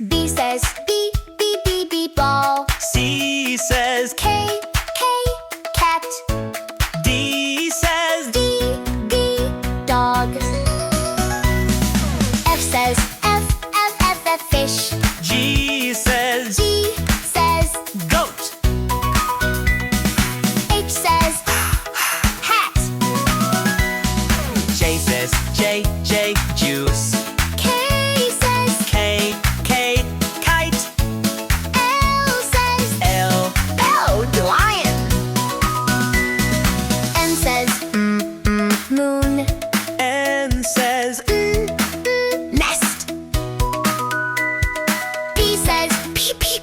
B says beep, beep, beep, beep, ball. C says K, cat. D says D, dog. F says F, fish. G says G says goat. H says hat. J says J, juice. K says K, kite. L says L, lion. N says moon. N says Nest. P says pee,